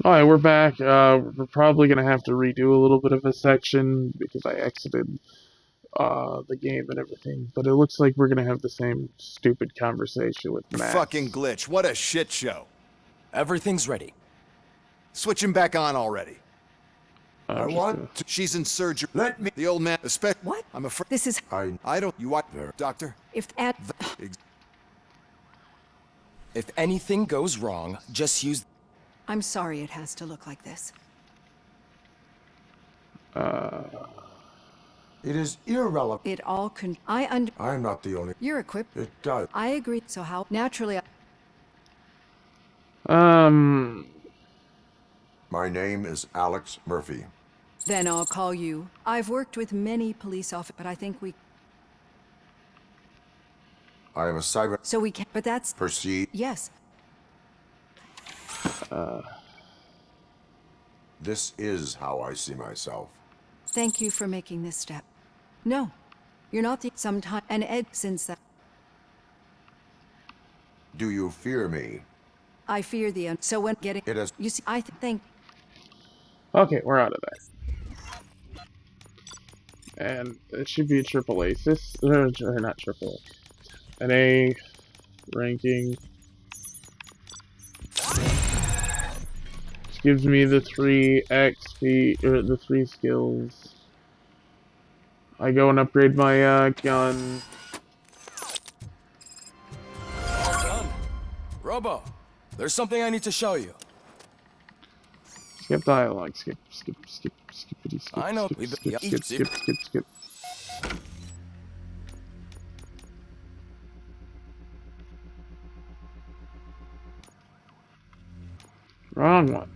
Alright, we're back. We're probably gonna have to redo a little bit of a section because I exited the game and everything. But it looks like we're gonna have the same stupid conversation with Fucking Max. glitch. What a shit show. Everything's ready. Switch him back on already. I'm just gonna... She's in surgery. Let me. The old man. What? I'm afraid. This is I don't. You what? Doctor? if at If anything goes wrong, just use... I'm sorry it has to look like this. It is irrelevant. It all I'm not the only. You're equipped. It does. I agree. So how naturally My name is Alex Murphy. then I'll call you. I've worked with many police officers, but I think I am a cyber. so we can but that's Proceed. yes. This is how I see myself. Thank you for making this step. No. You're not the sometime and Ed since that Do you fear me? I fear the so when getting It is. you see I think Okay, we're out of that. And it should be a triple A. Or not triple A. An A ranking. Which gives me the 3 XP, or the 3 skills. I go and upgrade my gun. All done. Robo, there's something I need to show you. Skip dialogue. Skip. Skippity, skip. I know. Skip. Wrong one.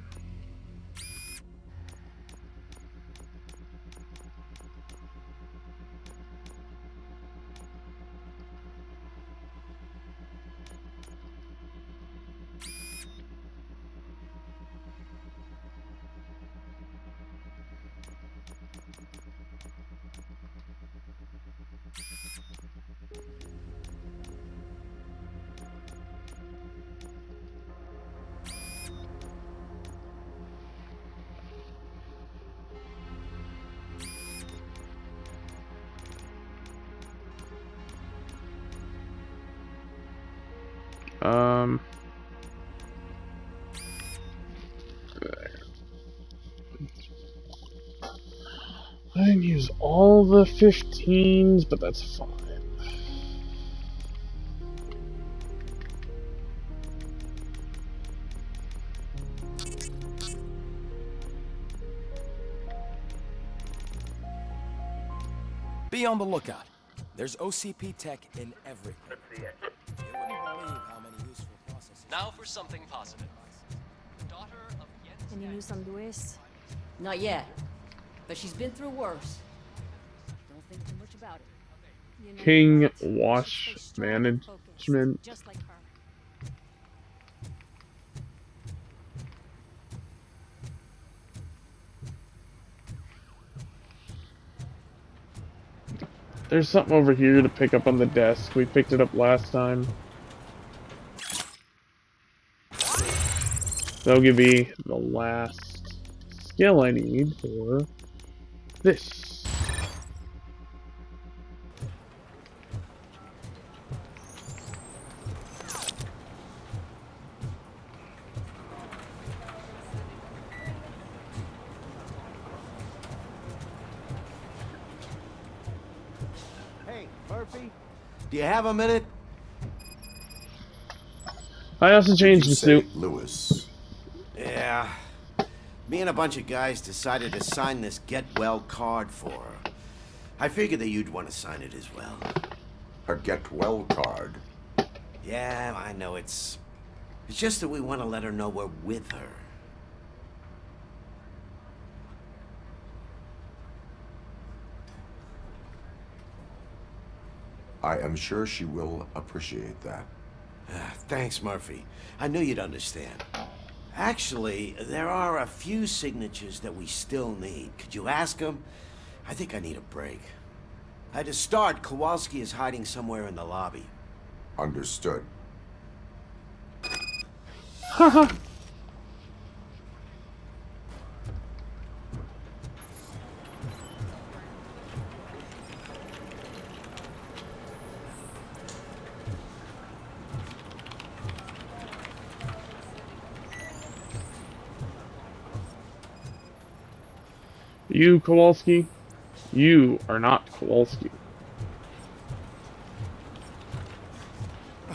I didn't use all the 15s, but that's fine. Be on the lookout. There's OCP tech in everything. You wouldn't believe how many useful processes... Now for something positive. The daughter of Jens... Any news on Lewis? Not yet, but she's been through worse. Don't think too much about it. You know King what? Wash Stay strong and focused, Management. just like her. There's something over here to pick up on the desk. We picked it up last time. That'll give me the last skill I need for this. Hey, Murphy, do you have a minute? I also changed the suit. Lewis. Yeah. Me and a bunch of guys decided to sign this get well card for her. I figured that you'd want to sign it as well. A get well card. Yeah, I know it's just that we want to let her know we're with her. I am sure she will appreciate that. Thanks, Murphy. I knew you'd understand. Actually, there are a few signatures that we still need. Could you ask them? I think I need a break. To start, Kowalski is hiding somewhere in the lobby. Understood. You, Kowalski? You are not Kowalski.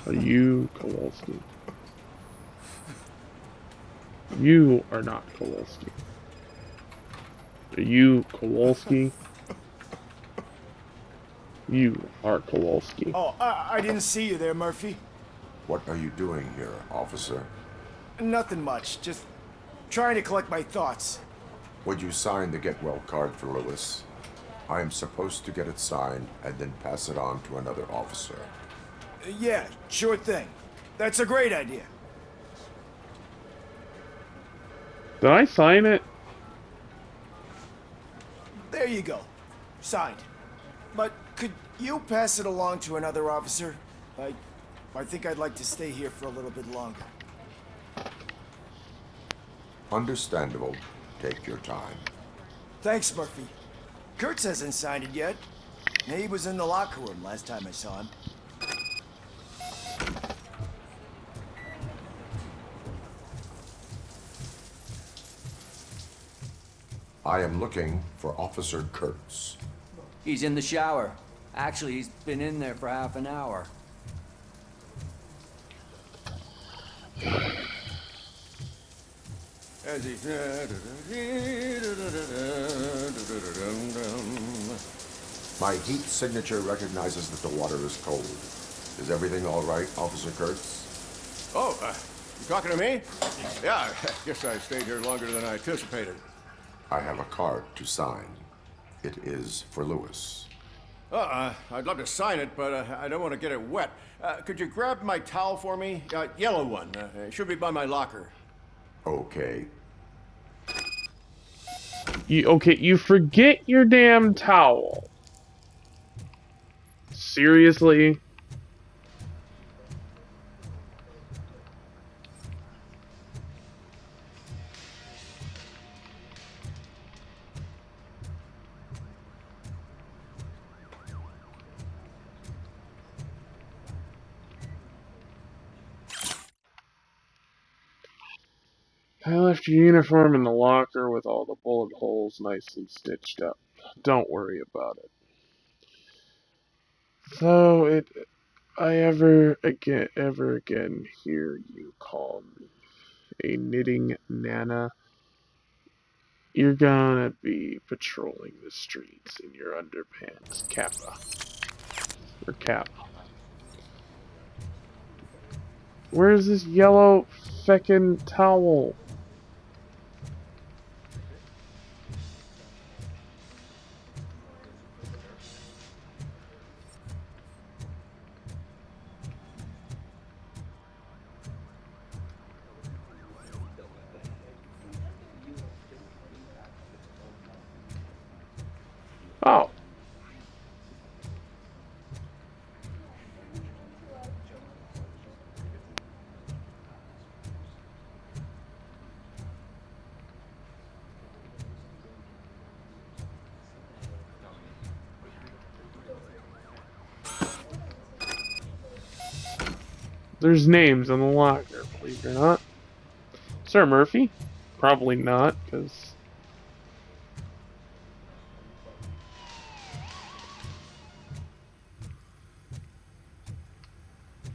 Are you Kowalski? You are not Kowalski. Are you Kowalski? You are Kowalski. Oh, I didn't see you there, Murphy. What are you doing here, officer? Nothing much. Just trying to collect my thoughts. Would you sign the get well card for Lewis? I am supposed to get it signed and then pass it on to another officer. Yeah, sure thing. That's a great idea. Did I sign it? There you go. Signed. But could you pass it along to another officer? I think I'd like to stay here for a little bit longer. Understandable. Take your time. Thanks, Murphy. Kurtz hasn't signed it yet. He was in the locker room last time I saw him. I am looking for Officer Kurtz. He's in the shower. Actually, he's been in there for half an hour. My heat signature recognizes that the water is cold. Is everything all right, Officer Kurtz? Oh, you talking to me? Yeah, I guess I stayed here longer than I anticipated. I have a card to sign. It is for Lewis. I'd love to sign it, but I don't want to get it wet. Could you grab my towel for me? Yellow one. It should be by my locker. Okay. You forget your damn towel. Seriously? I left your uniform in the locker with all the bullet holes nicely stitched up. Don't worry about it. Though I ever again hear you call me a knitting nana, you're gonna be patrolling the streets in your underpants, Kappa. Or Cap. Where's this yellow feckin' towel? Oh. There's names on the locker, believe it or not. Sir Murphy? Probably not, because...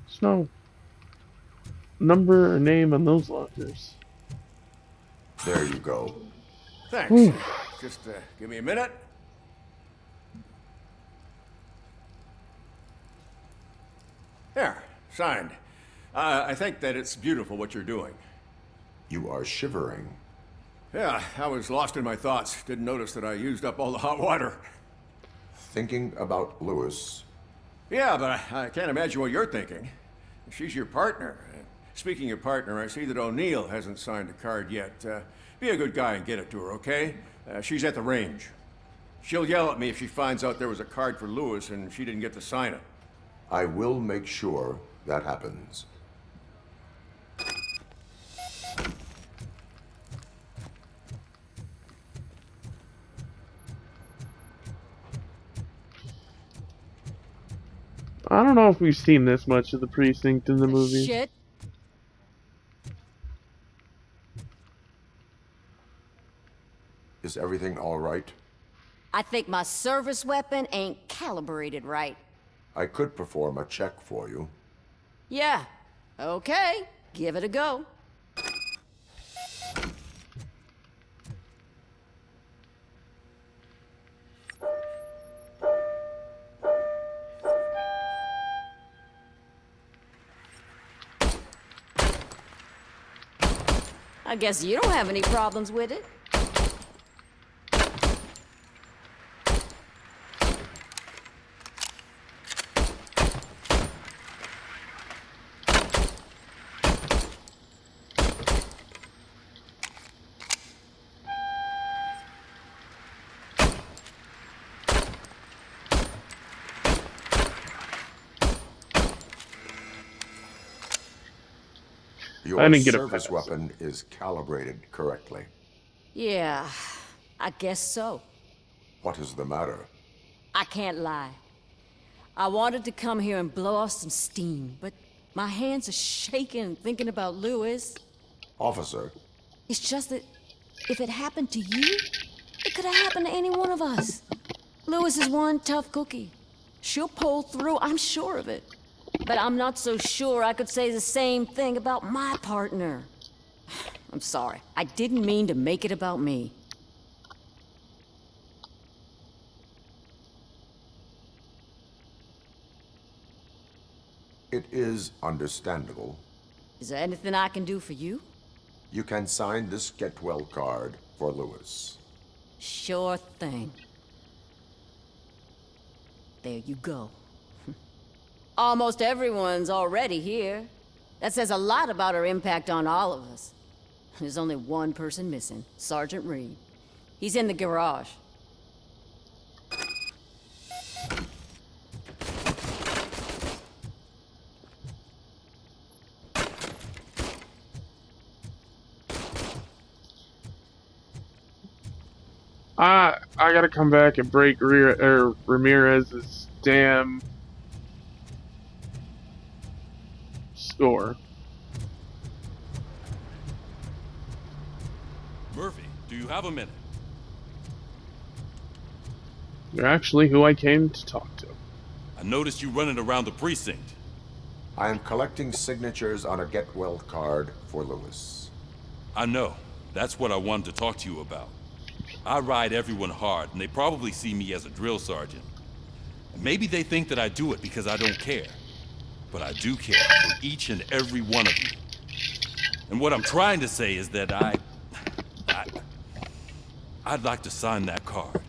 there's no number or name on those lockers. There you go. Thanks. Just give me a minute. There, signed. I think that it's beautiful what you're doing. You are shivering. Yeah, I was lost in my thoughts. Didn't notice that I used up all the hot water. Thinking about Lewis. Yeah, but I can't imagine what you're thinking. She's your partner. Speaking of partner, I see that O'Neill hasn't signed a card yet. Be a good guy and get it to her, okay? She's at the range. She'll yell at me if she finds out there was a card for Lewis and she didn't get to sign it. I will make sure that happens. I don't know if we've seen this much of the precinct in the movie. Shit. Is everything all right? I think my service weapon ain't calibrated right. I could perform a check for you. Yeah. Okay. Give it a go. I guess you don't have any problems with it. Your I didn't get a service pass. weapon is calibrated correctly. Yeah, I guess so. What is the matter? I can't lie. I wanted to come here and blow off some steam, but my hands are shaking thinking about Lewis. Officer, It's just that if it happened to you, it could have happened to any one of us. Lewis is one tough cookie. She'll pull through, I'm sure of it. But I'm not so sure I could say the same thing about my partner. I'm sorry. I didn't mean to make it about me. it is understandable. Is there anything I can do for you? You can sign this get well card for Lewis. Sure thing. There you go. Almost everyone's already here. That says a lot about her impact on all of us. There's only one person missing, Sergeant Reed. He's in the garage. I gotta come back and break Ramirez's damn score. Murphy, do you have a minute? You're actually who I came to talk to. I noticed you running around the precinct. I am collecting signatures on a get well card for Lewis. I know. That's what I wanted to talk to you about. I ride everyone hard, and they probably see me as a drill sergeant. And maybe they think that I do it because I don't care. But I do care for each and every one of you. And what I'm trying to say is that I'd like to sign that card,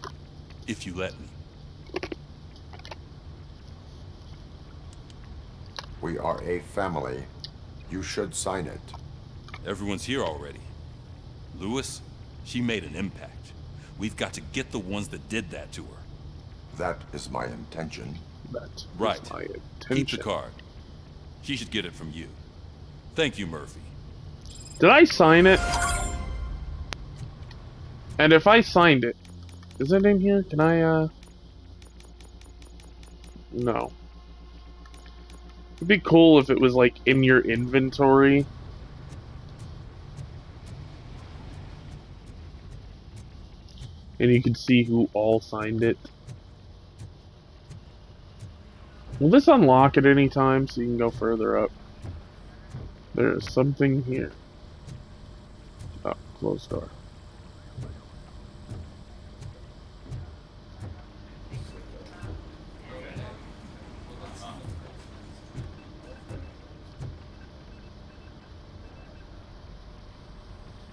if you let me. We are a family. You should sign it. Everyone's here already. Lewis, she made an impact. We've got to get the ones that did that to her. That is my intention. That's Right. my Keep intention. the card. She should get it from you. Thank you, Murphy. Did I sign it? And if I signed it, is it in here? Can I, No. It'd be cool if it was, like, in your inventory. And you could see who all signed it. Will this unlock at any time so you can go further up? There's something here. Oh, closed door.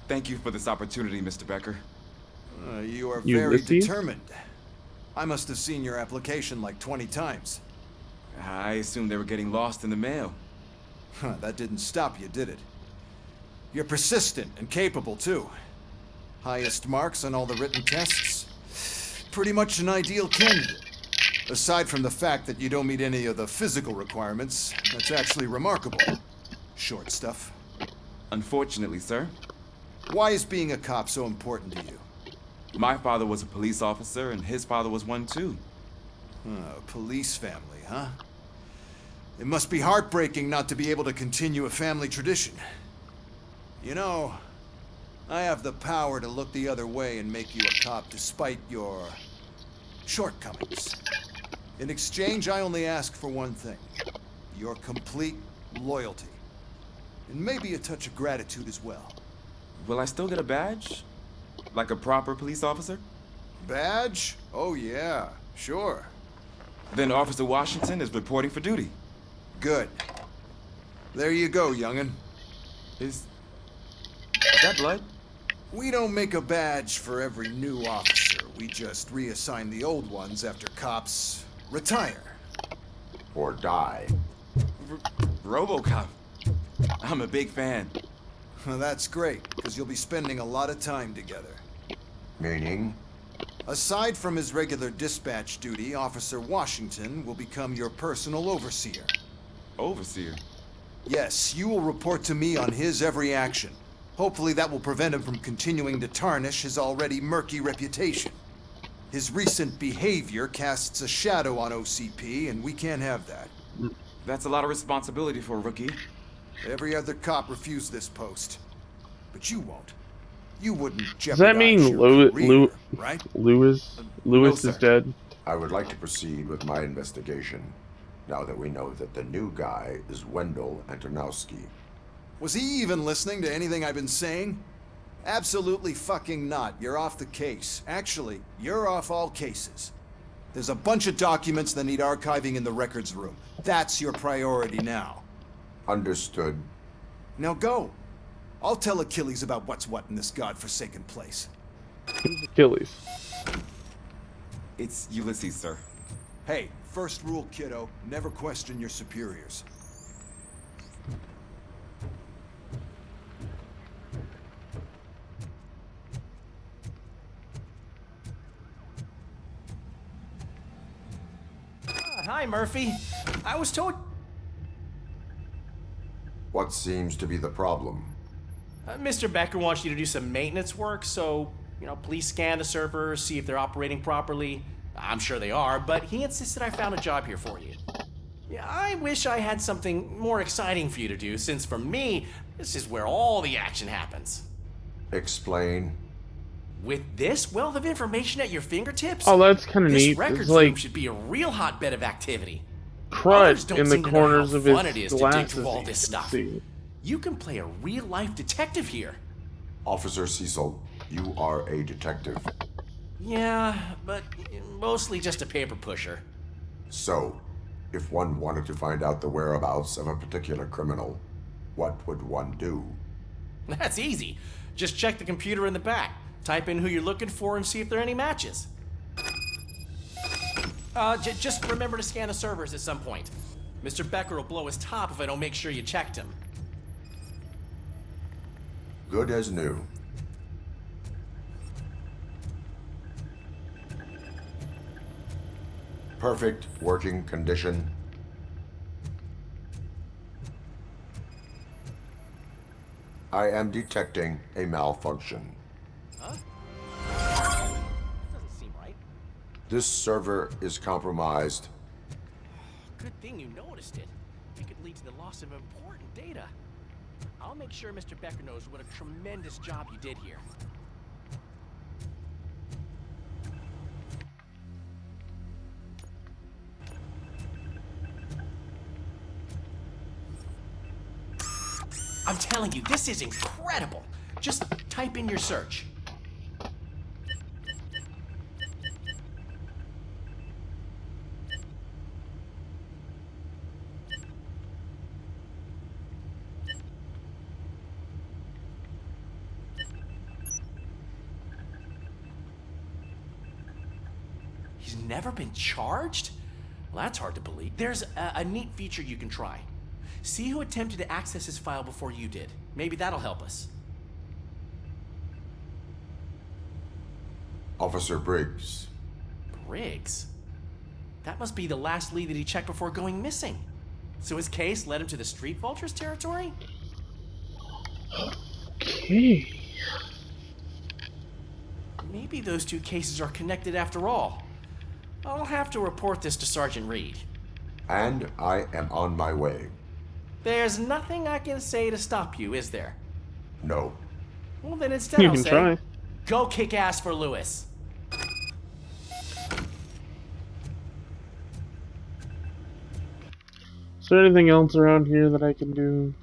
Thank you for this opportunity, Mr. Becker. You are You very Ulysses? determined. I must have seen your application like 20 times. I assumed they were getting lost in the mail. Huh, that didn't stop you, did it? You're persistent and capable, too. Highest marks on all the written tests. Pretty much an ideal candidate. Aside from the fact that you don't meet any of the physical requirements, that's actually remarkable. Short stuff. Unfortunately, sir. Why is being a cop so important to you? My father was a police officer, and his father was one, too. A police family, huh? It must be heartbreaking not to be able to continue a family tradition. You know, I have the power to look the other way and make you a cop despite your shortcomings. In exchange, I only ask for one thing. Your complete loyalty. And maybe a touch of gratitude as well. Will I still get a badge? Like a proper police officer? Badge? Oh yeah, sure. Then Officer Washington is reporting for duty. Good. There you go, young'un. Is that blood? We don't make a badge for every new officer. We just reassign the old ones after cops retire. Or die. Robocop. I'm a big fan. Well, that's great, because you'll be spending a lot of time together. Meaning? Aside from his regular dispatch duty, Officer Washington will become your personal overseer. Overseer? Yes, you will report to me on his every action. Hopefully that will prevent him from continuing to tarnish his already murky reputation. His recent behavior casts a shadow on OCP, and we can't have that. That's a lot of responsibility for a rookie. Every other cop refused this post. But you won't. You wouldn't jeopardize Does that mean your career, right? Lewis No, is sir. dead? I would like to proceed with my investigation, now that we know that the new guy is Wendell Antonowski. Was he even listening to anything I've been saying? Absolutely fucking not. You're off the case. Actually, you're off all cases. There's a bunch of documents that need archiving in the records room. That's your priority now. Understood. Now go. I'll tell Achilles about what's what in this godforsaken place. Achilles. It's Ulysses, sir. Hey, first rule, kiddo, never question your superiors. Hi, Murphy. I was told... What seems to be the problem? Mr. Becker wants you to do some maintenance work, so, please scan the servers, see if they're operating properly. I'm sure they are, but he insisted I found a job here for you. Yeah, I wish I had something more exciting for you to do, since for me, this is where all the action happens. Explain. With this wealth of information at your fingertips, Oh, that's kind of this neat. records It's room like should be a real hotbed of activity. Others crud don't in the seem to know corners how of fun it his is to dig glasses. through all You this can stuff. see. You can play a real-life detective here. Officer Cecil, you are a detective. Yeah, but mostly just a paper pusher. So, if one wanted to find out the whereabouts of a particular criminal, what would one do? That's easy. Just check the computer in the back. Type in who you're looking for and see if there are any matches. Just remember to scan the servers at some point. Mr. Becker will blow his top if I don't make sure you checked him. Good as new. Perfect working condition. I am detecting a malfunction. Huh? That doesn't seem right. This server is compromised. Good thing you noticed it. It could lead to the loss of important data. I'll make sure Mr. Becker knows what a tremendous job you did here. I'm telling you, this is incredible. Just type in your search. He's never been charged? Well, that's hard to believe. There's a neat feature you can try. See who attempted to access his file before you did. Maybe that'll help us. Officer Briggs. Briggs? That must be the last lead that he checked before going missing. So his case led him to the Street Vultures territory? Okay. Maybe those two cases are connected after all. I'll have to report this to Sergeant Reed. And I am on my way. There's nothing I can say to stop you, is there? No. Well, then instead You I'll can say, try. go kick ass for Lewis. Is there anything else around here that I can do?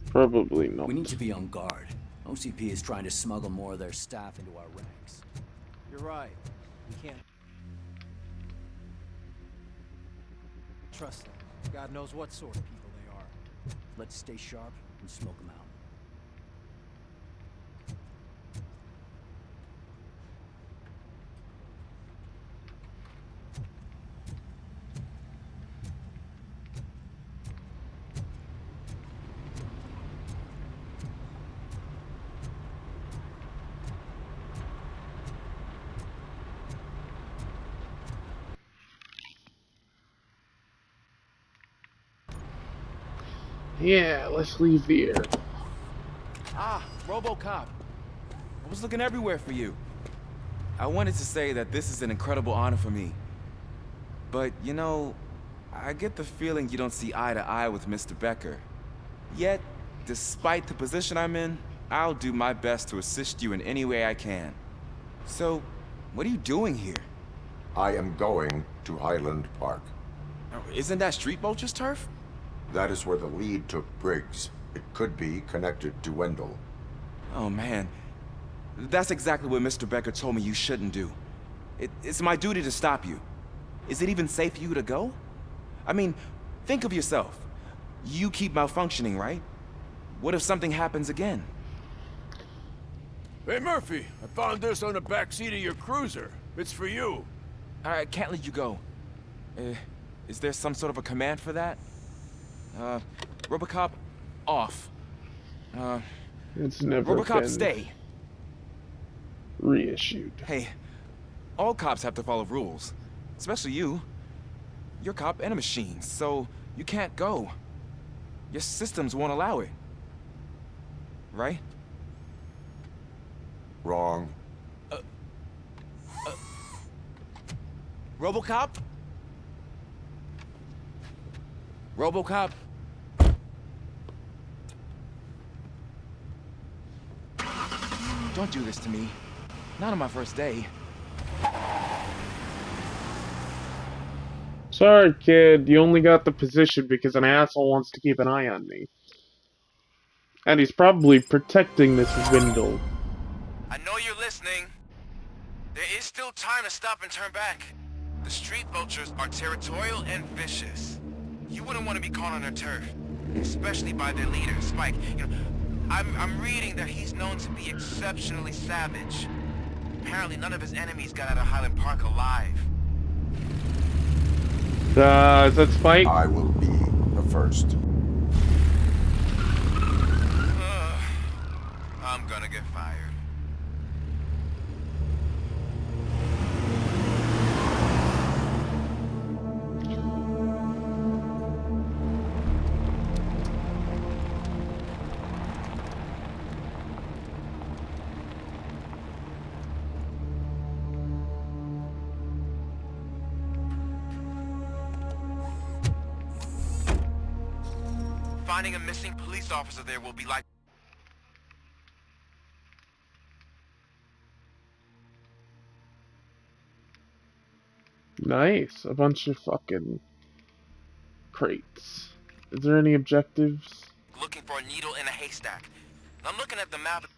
Probably not. We need to be on guard. OCP is trying to smuggle more of their staff into our ranks. You're right. We can't trust them. God knows what sort of people they are. Let's stay sharp and smoke them out. Yeah, let's leave the air. Ah, Robocop. I was looking everywhere for you. I wanted to say that this is an incredible honor for me. But, you know, I get the feeling you don't see eye to eye with Mr. Becker. Yet, despite the position I'm in, I'll do my best to assist you in any way I can. So, what are you doing here? I am going to Highland Park. Isn't that Street Vulture's turf? That is where the lead took Briggs. It could be connected to Wendell. Oh, man. That's exactly what Mr. Becker told me you shouldn't do. It's my duty to stop you. Is it even safe for you to go? I mean, think of yourself. You keep malfunctioning, right? What if something happens again? Hey, Murphy, I found this on the back seat of your cruiser. It's for you. I can't let you go. Is there some sort of a command for that? Robocop, off. It's never Robocop, been stay. reissued. Hey, all cops have to follow rules. Especially you. You're a cop and a machine, so you can't go. Your systems won't allow it. Right? Wrong. Robocop? Robocop? Don't do this to me. Not on my first day. Sorry, kid. You only got the position because an asshole wants to keep an eye on me. And he's probably protecting this Wendell. I know you're listening. There is still time to stop and turn back. The street vultures are territorial and vicious. You wouldn't want to be caught on their turf, especially by their leader, Spike. You know, I'm reading that he's known to be exceptionally savage. Apparently, none of his enemies got out of Highland Park alive. Is that Spike? I will be the first. I'm gonna get fired. Finding a missing police officer there will be like... Nice. A bunch of fucking crates. Is there any objectives? looking for a needle in a haystack. I'm looking at the map of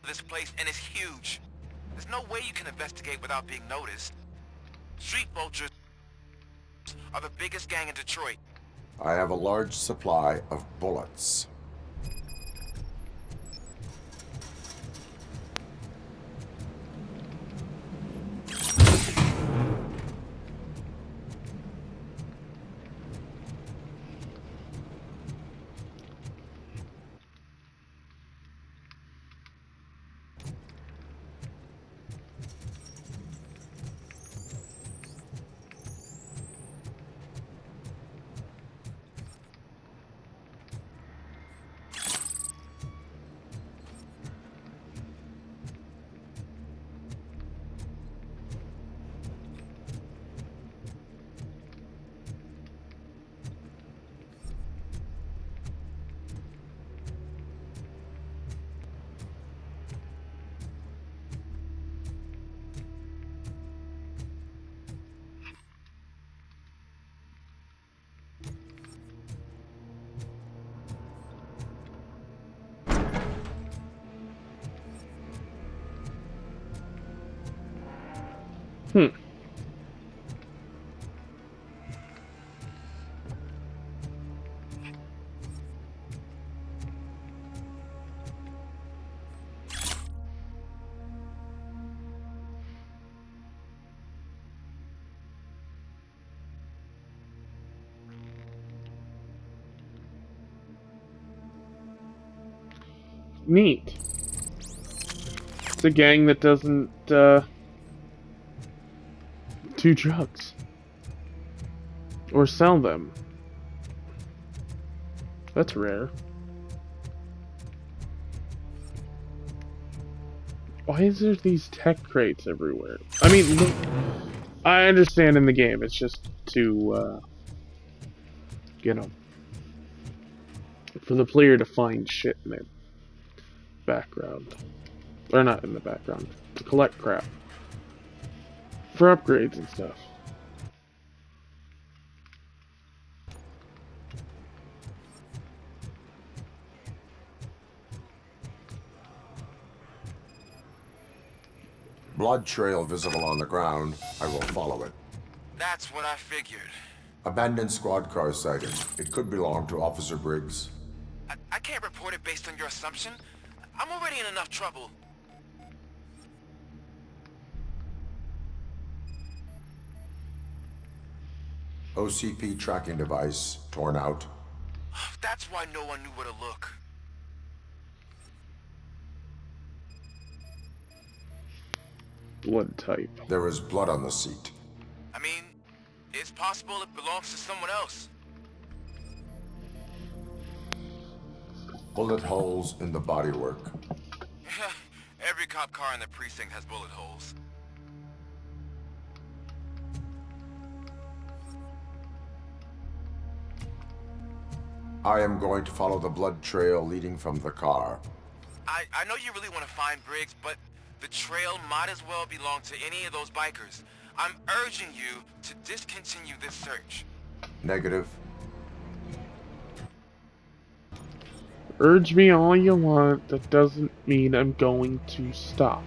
this place, and it's huge. There's no way you can investigate without being noticed. Street vultures are the biggest gang in Detroit. I have a large supply of bullets. Hmm. Neat. It's a gang that doesn't, do drugs. Or sell them. That's rare. Why is there these tech crates everywhere? I mean, look, I understand in the game, it's just to, you know, for the player to find shit in the background. Or not in the background. To collect crap. For upgrades and stuff. Blood trail visible on the ground. I will follow it. That's what I figured. Abandoned squad car sighting. It could belong to Officer Briggs. I can't report it based on your assumption. I'm already in enough trouble. OCP tracking device torn out. That's why no one knew where to look. Blood type. There is blood on the seat. I mean, it's possible it belongs to someone else. Bullet holes in the bodywork. Every cop car in the precinct has bullet holes. I am going to follow the blood trail leading from the car. I know you really want to find Briggs, but the trail might as well belong to any of those bikers. I'm urging you to discontinue this search. Negative. Urge me all you want, that doesn't mean I'm going to stop.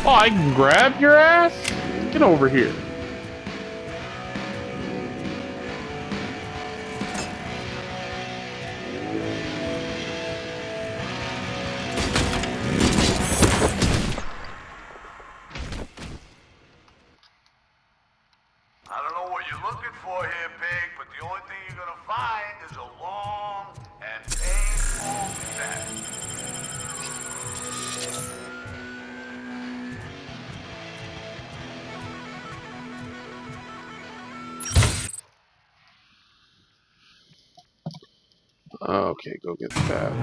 Oh, I can grab your ass? Get over here. Okay, go get that.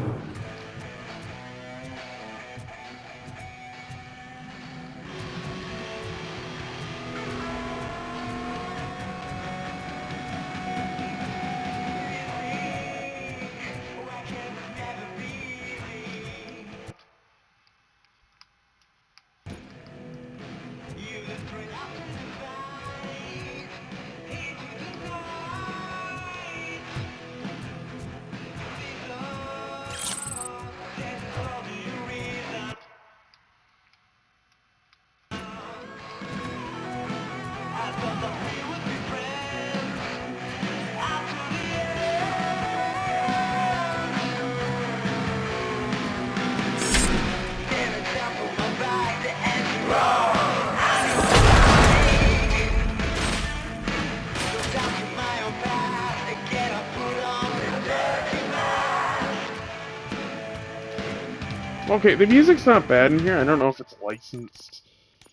Okay, the music's not bad in here. I don't know if it's licensed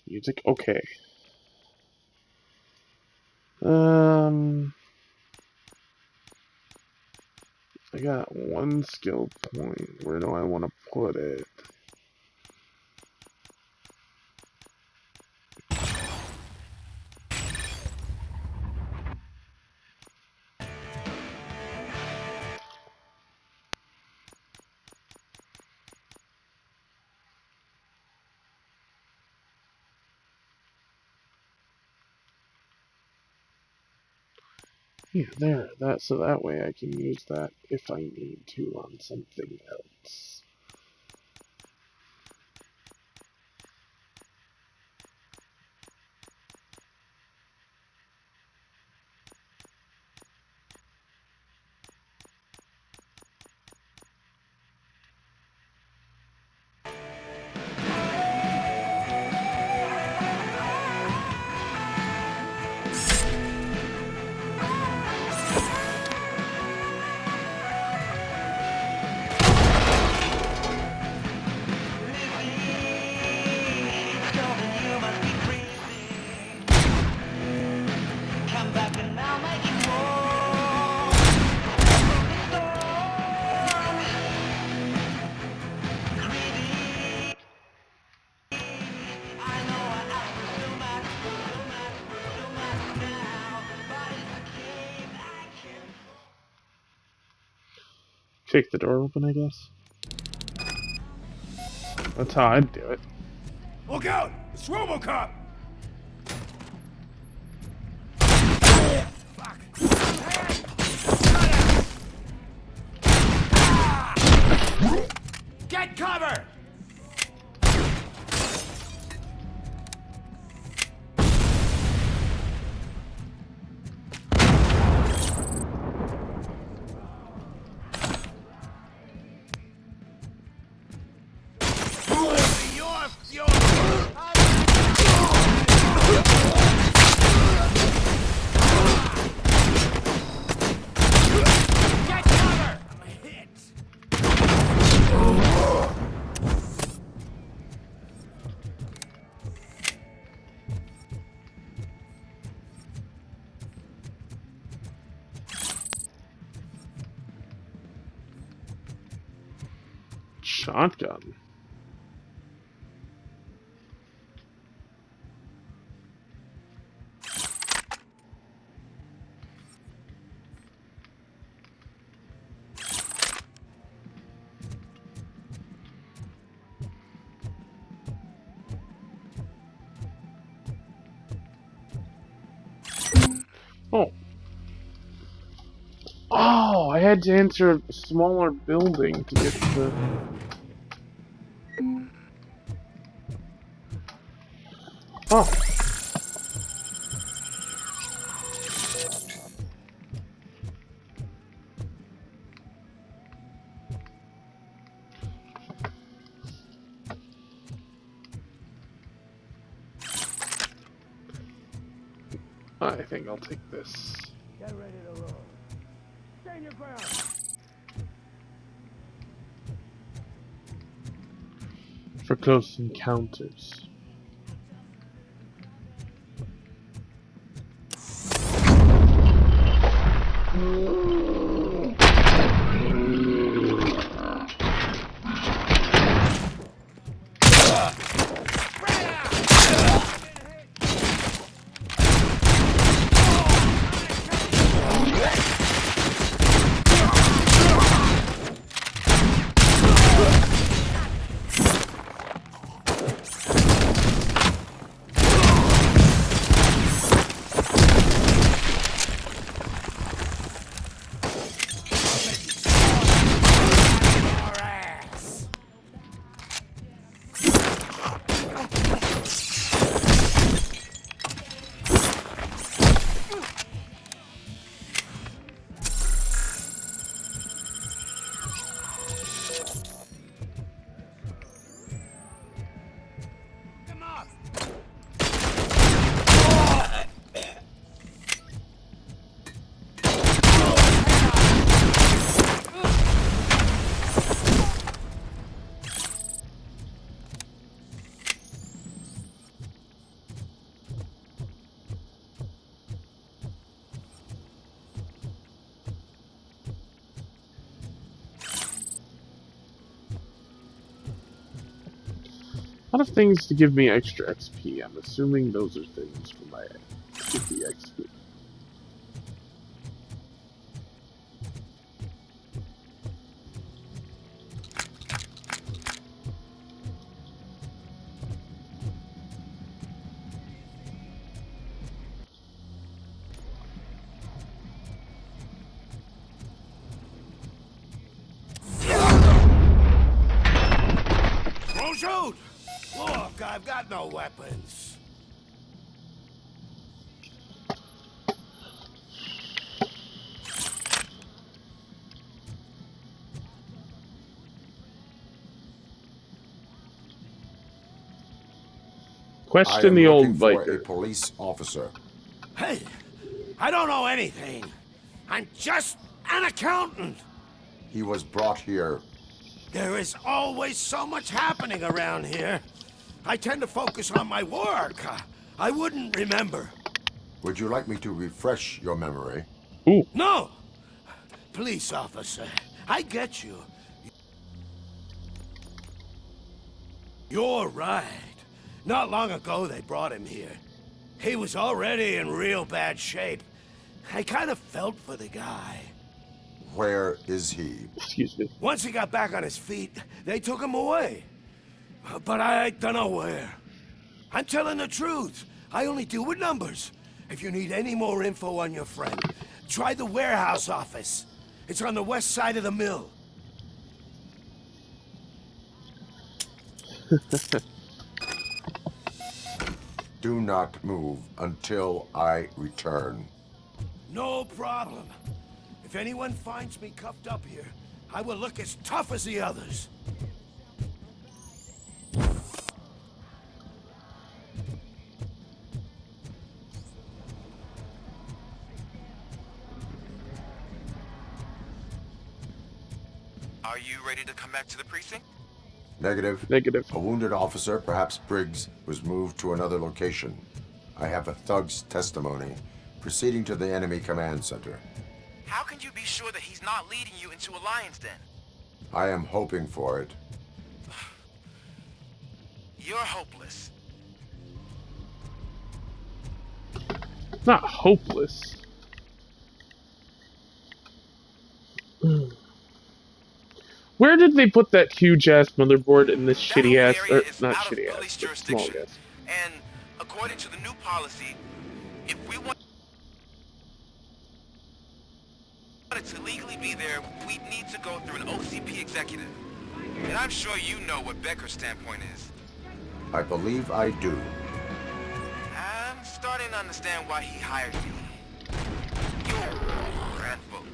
music. Okay. I got one skill point. Where do I want to put it? Yeah, there. So that way I can use that if I need to on something else. Kick the door open, I guess. That's how I'd do it. Look out! It's Robocop! Get cover! Shotgun. Oh. Oh, I had to enter a smaller building to get the... Oh. I think I'll take this. Get ready to roll. Stand your ground! For close encounters. A lot of things to give me extra XP. I'm assuming those are things for my give me XP. Don't shoot! Look, I've got no weapons. Question the old for biker. a police officer. Hey, I don't know anything. I'm just an accountant. He was brought here. There is always so much happening around here. I tend to focus on my work. I wouldn't remember. Would you like me to refresh your memory? Ooh. No! Police officer, I get you. You're right. Not long ago they brought him here. He was already in real bad shape. I kind of felt for the guy. Where is he? Excuse me. Once he got back on his feet, they took him away. But I don't know where. I'm telling the truth. I only deal with numbers. If you need any more info on your friend, try the warehouse office. It's on the west side of the mill. Do not move until I return. No problem. If anyone finds me cuffed up here, I will look as tough as the others. Are you ready to come back to the precinct? Negative. Negative. A wounded officer, perhaps Briggs, was moved to another location. I have a thug's testimony, proceeding to the enemy command center. How can you be sure that he's not leading you into a lion's den? I am hoping for it. You're hopeless. Not hopeless. Where did they put that huge ass motherboard in this shitty ass, or not shitty ass, but small ass? And according to the new policy, if we want it to legally be there, we need to go through an OCP executive. And I'm sure you know what Becker's standpoint is. I believe I do. I'm starting to understand why he hired you. You're a rat vote.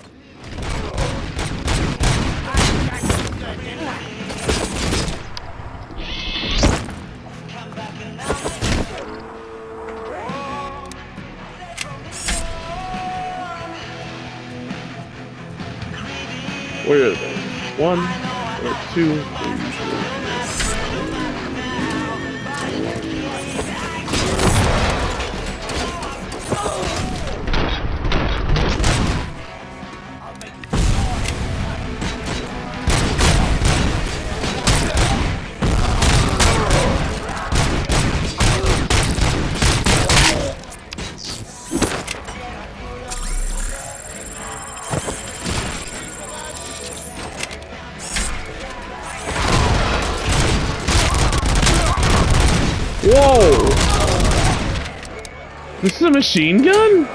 Where are they? 1 or 2, 3, 4. Whoa! This is a machine gun?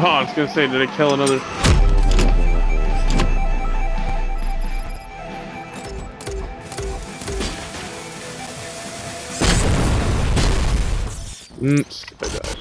Oh, I was gonna say, did it kill another? I died.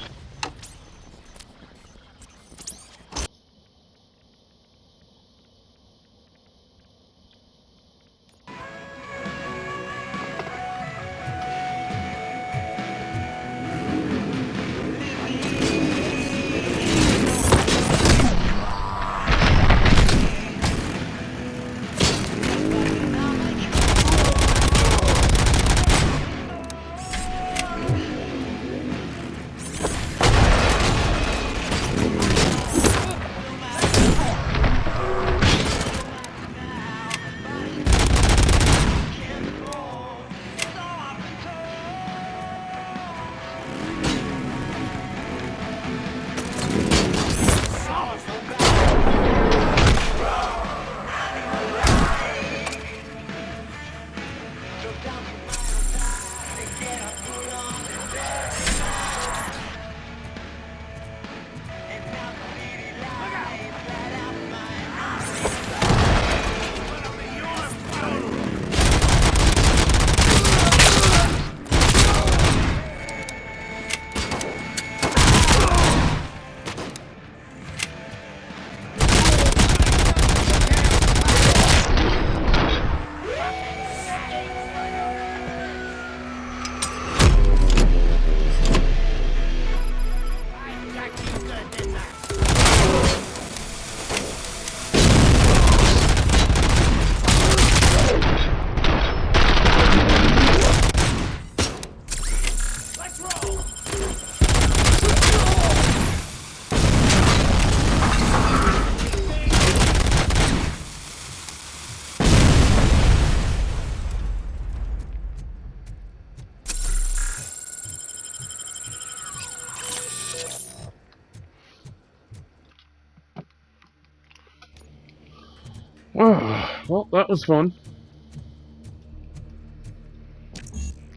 Oh, well, that was fun.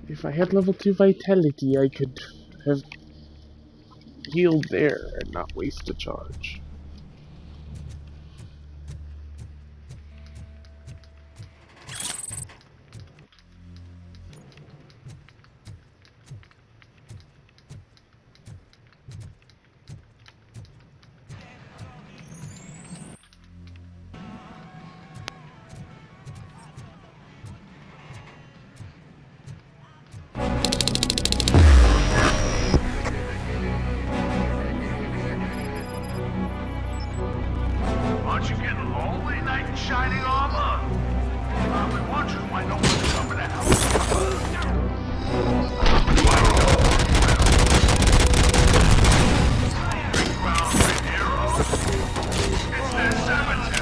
If I had level 2 vitality, I could have healed there and not waste a charge. Aren't you getting lonely, knight in shining armor? Probably wondering why no one's coming to help. Big ground for heroes. It's their cemetery.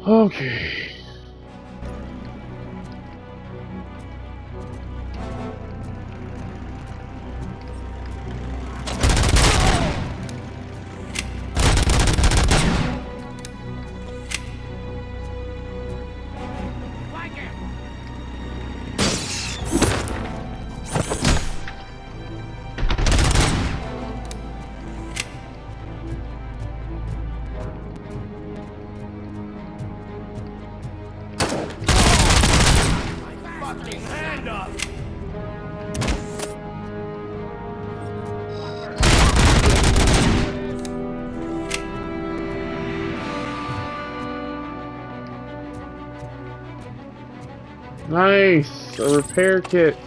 Okay. Hand up! Nice! A repair kit.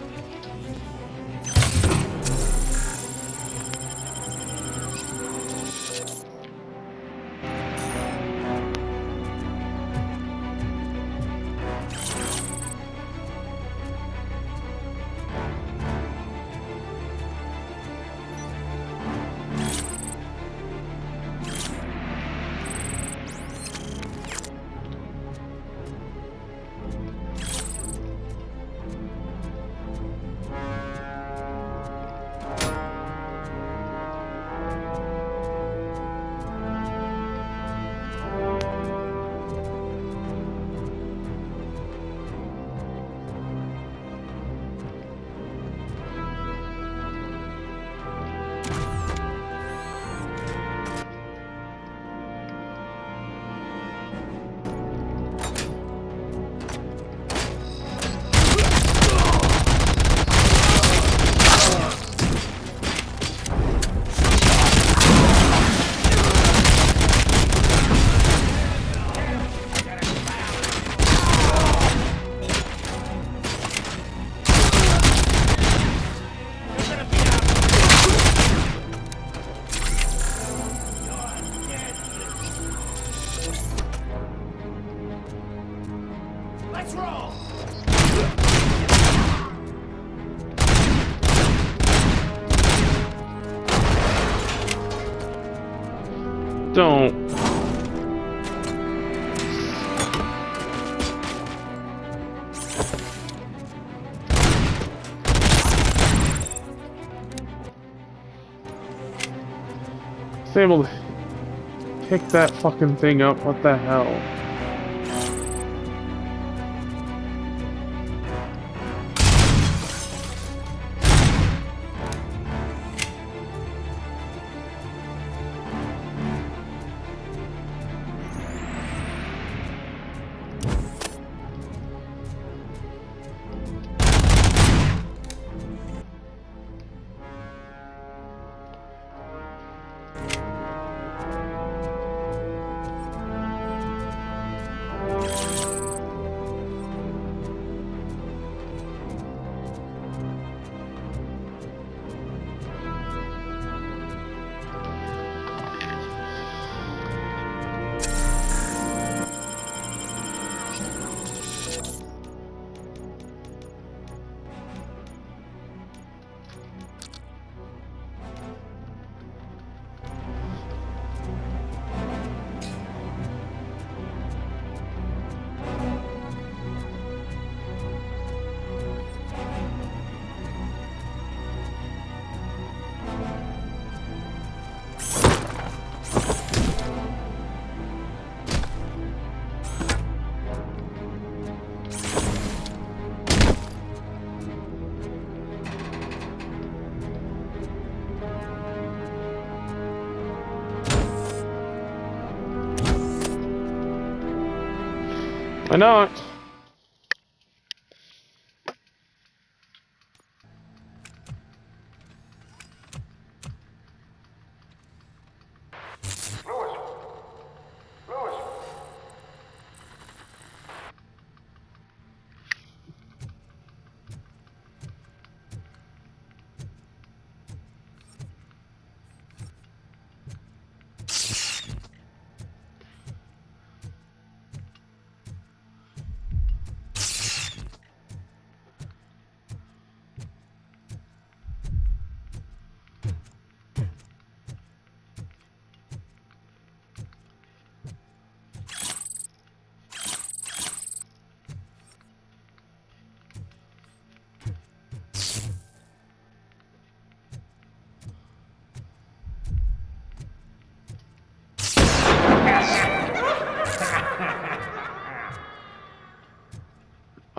Let's roll! Don't. was able to pick that fucking thing up. What the hell? Why not?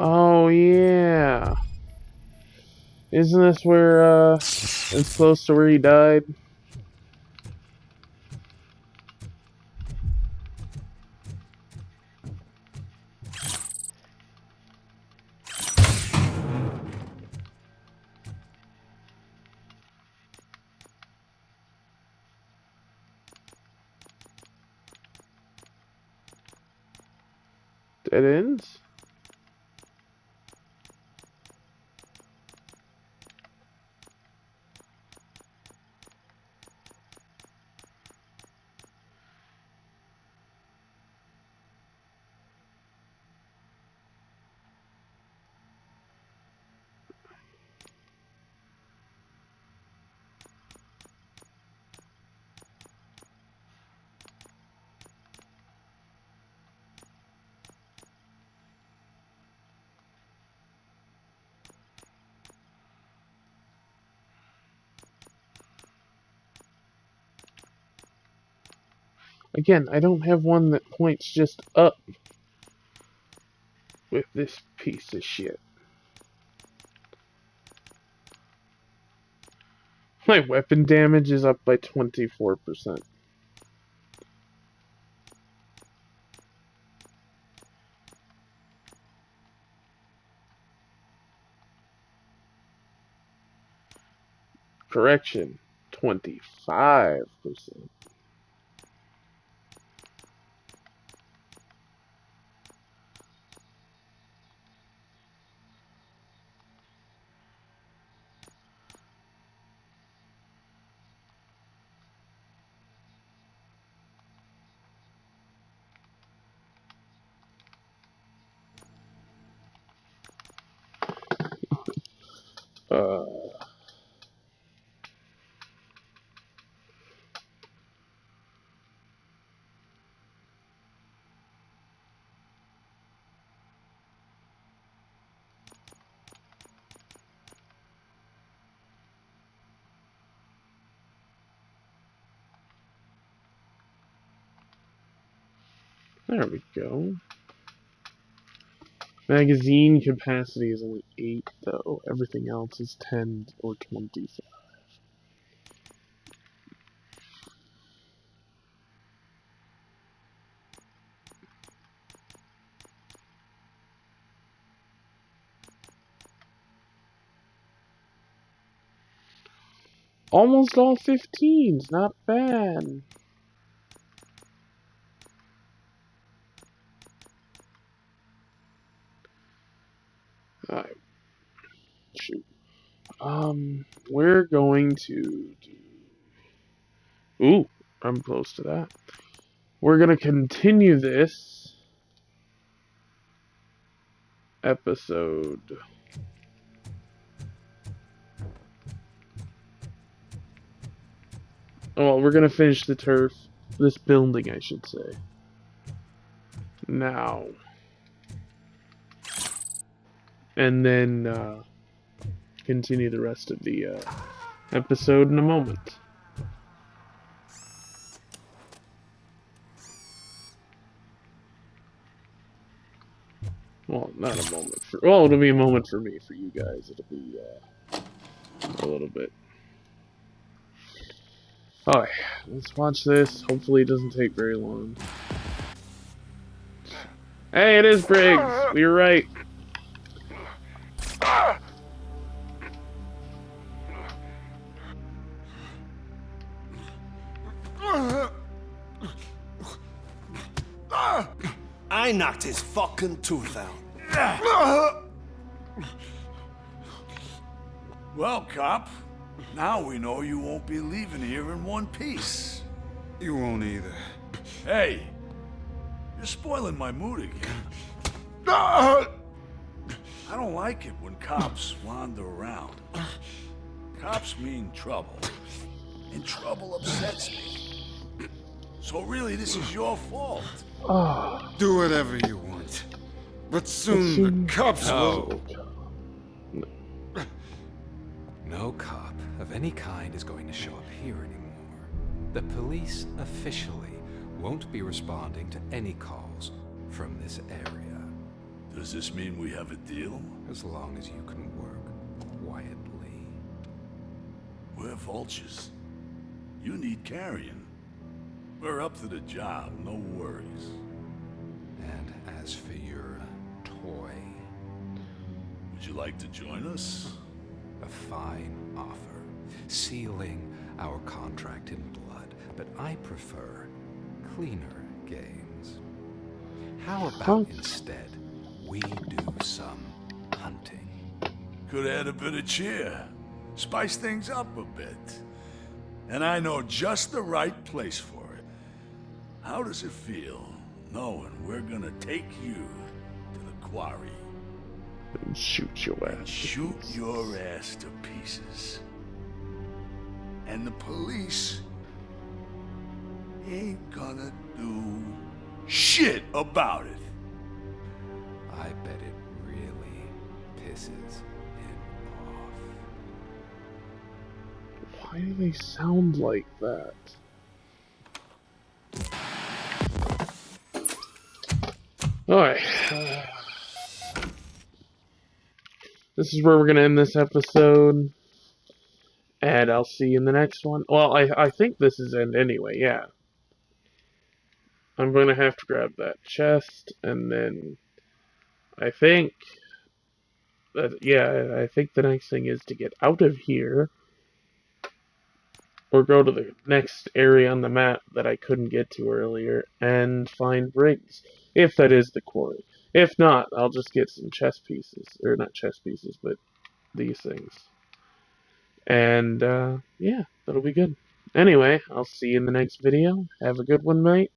Oh yeah. Isn't this where it's close to where he died? Dead ends? Again, I don't have one that points just up with this piece of shit. My weapon damage is up by 24%. Correction, 25%. Uh... There we go. Magazine capacity is only 8, though. Everything else is 10 or 25. Almost all 15s, not bad. Alright. Shoot. We're going to do... Ooh, I'm close to that. We're gonna continue this episode. Oh, we're gonna finish the turf. This building, I should say. Now. And then, continue the rest of the, episode in a moment. Well, not a moment for... Well, it'll be a moment for me. For you guys, it'll be, a little bit. Alright, let's watch this. Hopefully it doesn't take very long. Hey, it is Briggs! We were right. I knocked his fucking tooth out. Well, cop, now we know you won't be leaving here in one piece. You won't either. Hey, you're spoiling my mood again. I don't like it when cops wander around. Cops mean trouble, and trouble upsets me. So really, this is your fault. Do whatever you want. But soon the cops will... No cop of any kind is going to show up here anymore. The police officially won't be responding to any calls from this area. Does this mean we have a deal? As long as you can work quietly. We're vultures. You need carrion. We're up to the job, no worries. And as for your toy... Would you like to join us? A fine offer, sealing our contract in blood, but I prefer cleaner games. How about instead we do some hunting? Could add a bit of cheer, spice things up a bit. And I know just the right place for it. How does it feel knowing we're gonna take you to the quarry? And shoot your ass. Shoot your ass to pieces. And the police ain't gonna do shit about it. I bet it really pisses him off. Why do they sound like that? Alright. This is where we're gonna end this episode. And I'll see you in the next one. Well, I think this is end anyway, yeah. I'm gonna have to grab that chest, and then I think that, yeah, I think the next thing is to get out of here, or go to the next area on the map that I couldn't get to earlier, and find Briggs, if that is the quarry. If not, I'll just get some chess pieces, or not chess pieces, but these things. And, yeah, that'll be good. Anyway, I'll see you in the next video. Have a good one, mate.